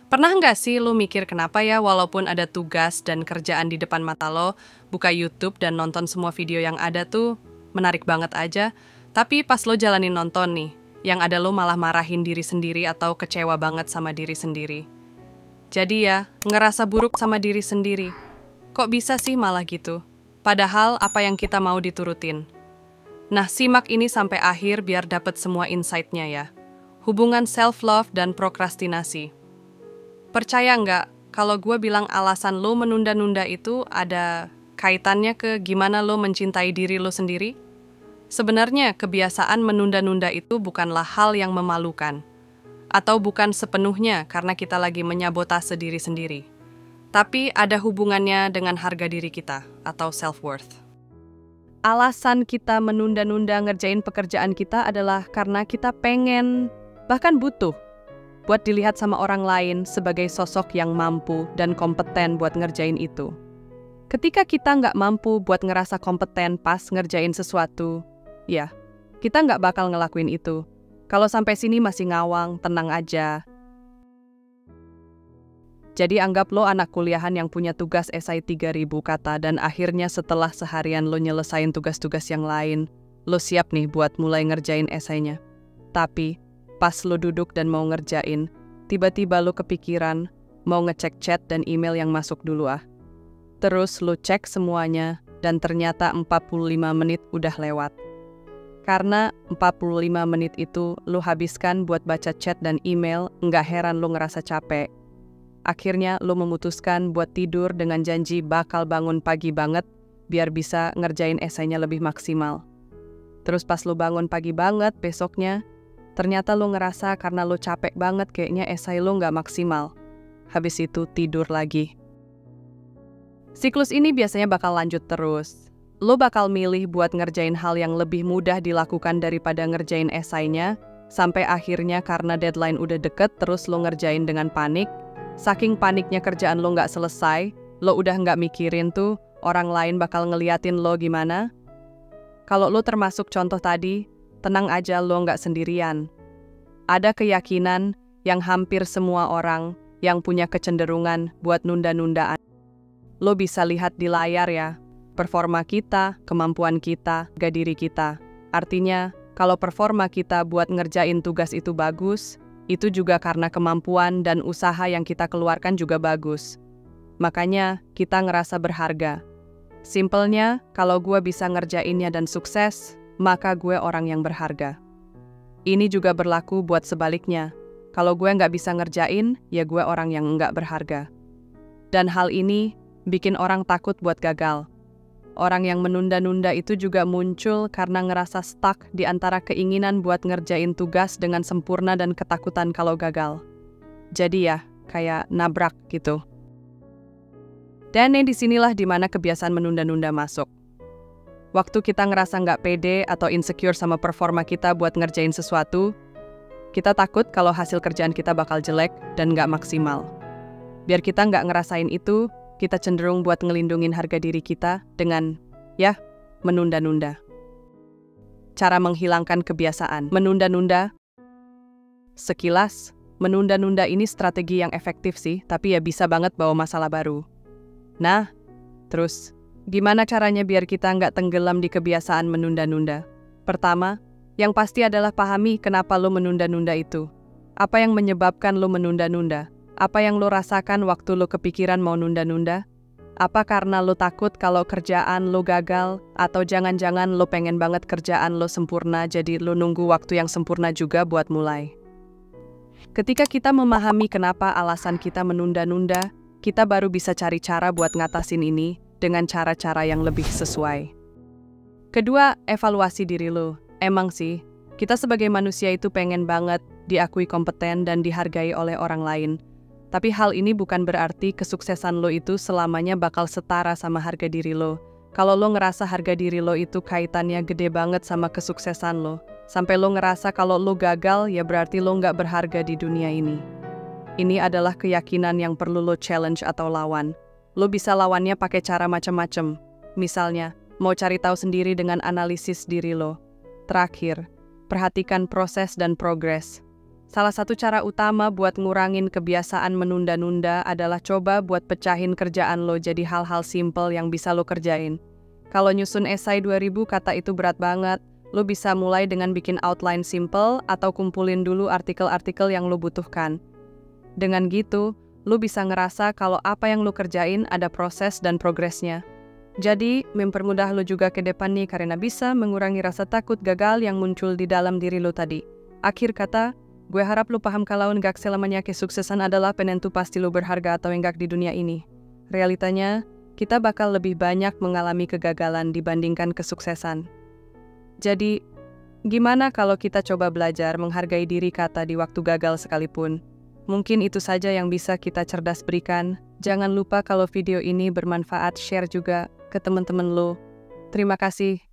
Pernah nggak sih lu mikir kenapa ya walaupun ada tugas dan kerjaan di depan mata lo, buka YouTube dan nonton semua video yang ada tuh menarik banget aja, tapi pas lo jalanin nonton nih, yang ada lo malah marahin diri sendiri atau kecewa banget sama diri sendiri. Jadi ya, ngerasa buruk sama diri sendiri. Kok bisa sih malah gitu? Padahal apa yang kita mau diturutin. Nah, simak ini sampai akhir biar dapet semua insight-nya ya. Hubungan self-love dan prokrastinasi. Percaya nggak kalau gue bilang alasan lo menunda-nunda itu ada kaitannya ke gimana lo mencintai diri lo sendiri? Sebenarnya kebiasaan menunda-nunda itu bukanlah hal yang memalukan. Atau bukan sepenuhnya karena kita lagi menyabotase diri sendiri. Tapi ada hubungannya dengan harga diri kita atau self-worth. Alasan kita menunda-nunda ngerjain pekerjaan kita adalah karena kita pengen, bahkan butuh, buat dilihat sama orang lain sebagai sosok yang mampu dan kompeten buat ngerjain itu. Ketika kita nggak mampu buat ngerasa kompeten pas ngerjain sesuatu, ya, kita nggak bakal ngelakuin itu. Kalau sampai sini masih ngawang, tenang aja. Jadi anggap lo anak kuliahan yang punya tugas esai 3.000 kata dan akhirnya setelah seharian lo nyelesain tugas-tugas yang lain, lo siap nih buat mulai ngerjain esainya. Tapi pas lo duduk dan mau ngerjain, tiba-tiba lo kepikiran mau ngecek chat dan email yang masuk dulu ah. Terus lo cek semuanya dan ternyata 45 menit udah lewat. Karena 45 menit itu lo habiskan buat baca chat dan email, nggak heran lo ngerasa capek. Akhirnya lo memutuskan buat tidur dengan janji bakal bangun pagi banget biar bisa ngerjain esainya lebih maksimal. Terus pas lo bangun pagi banget besoknya, ternyata lo ngerasa karena lo capek banget kayaknya esai lo nggak maksimal. Habis itu tidur lagi. Siklus ini biasanya bakal lanjut terus. Lo bakal milih buat ngerjain hal yang lebih mudah dilakukan daripada ngerjain esainya, sampai akhirnya karena deadline udah deket terus lo ngerjain dengan panik. Saking paniknya kerjaan lo nggak selesai, lo udah nggak mikirin tuh orang lain bakal ngeliatin lo gimana. Kalau lo termasuk contoh tadi, tenang aja lo nggak sendirian. Ada keyakinan yang hampir semua orang yang punya kecenderungan buat nunda-nundaan. Lo bisa lihat di layar ya, performa kita, kemampuan kita, harga diri kita. Artinya, kalau performa kita buat ngerjain tugas itu bagus, itu juga karena kemampuan dan usaha yang kita keluarkan juga bagus. Makanya kita ngerasa berharga. Simpelnya, kalau gue bisa ngerjainnya dan sukses, maka gue orang yang berharga. Ini juga berlaku buat sebaliknya. Kalau gue nggak bisa ngerjain, ya gue orang yang nggak berharga. Dan hal ini bikin orang takut buat gagal. Orang yang menunda-nunda itu juga muncul karena ngerasa stuck di antara keinginan buat ngerjain tugas dengan sempurna dan ketakutan kalau gagal. Jadi ya, kayak nabrak gitu. Dan disinilah dimana kebiasaan menunda-nunda masuk. Waktu kita ngerasa nggak pede atau insecure sama performa kita buat ngerjain sesuatu, kita takut kalau hasil kerjaan kita bakal jelek dan nggak maksimal. Biar kita nggak ngerasain itu, kita cenderung buat ngelindungin harga diri kita dengan, ya, menunda-nunda. Cara menghilangkan kebiasaan menunda-nunda. Sekilas, menunda-nunda ini strategi yang efektif sih, tapi ya bisa banget bawa masalah baru. Nah, terus, gimana caranya biar kita nggak tenggelam di kebiasaan menunda-nunda? Pertama, yang pasti adalah pahami kenapa lo menunda-nunda itu. Apa yang menyebabkan lo menunda-nunda? Apa yang lo rasakan waktu lo kepikiran mau nunda-nunda? Apa karena lo takut kalau kerjaan lo gagal? Atau jangan-jangan lo pengen banget kerjaan lo sempurna jadi lo nunggu waktu yang sempurna juga buat mulai? Ketika kita memahami kenapa alasan kita menunda-nunda, kita baru bisa cari cara buat ngatasin ini dengan cara-cara yang lebih sesuai. Kedua, evaluasi diri lo. Emang sih, kita sebagai manusia itu pengen banget diakui kompeten dan dihargai oleh orang lain. Tapi hal ini bukan berarti kesuksesan lo itu selamanya bakal setara sama harga diri lo. Kalau lo ngerasa harga diri lo itu kaitannya gede banget sama kesuksesan lo, sampai lo ngerasa kalau lo gagal, ya berarti lo nggak berharga di dunia ini. Ini adalah keyakinan yang perlu lo challenge atau lawan. Lo bisa lawannya pakai cara macam-macam. Misalnya, mau cari tahu sendiri dengan analisis diri lo. Terakhir, perhatikan proses dan progres. Salah satu cara utama buat ngurangin kebiasaan menunda-nunda adalah coba buat pecahin kerjaan lo jadi hal-hal simple yang bisa lo kerjain. Kalau nyusun esai 2000 kata itu berat banget, lo bisa mulai dengan bikin outline simple atau kumpulin dulu artikel-artikel yang lo butuhkan. Dengan gitu, lo bisa ngerasa kalau apa yang lo kerjain ada proses dan progresnya. Jadi, mempermudah lo juga ke depan nih karena bisa mengurangi rasa takut gagal yang muncul di dalam diri lo tadi. Akhir kata, gue harap lo paham kalau enggak selamanya kesuksesan adalah penentu pasti lo berharga atau enggak di dunia ini. Realitanya, kita bakal lebih banyak mengalami kegagalan dibandingkan kesuksesan. Jadi, gimana kalau kita coba belajar menghargai diri kata di waktu gagal sekalipun? Mungkin itu saja yang bisa kita cerdas berikan. Jangan lupa kalau video ini bermanfaat, share juga ke teman-teman lo. Terima kasih.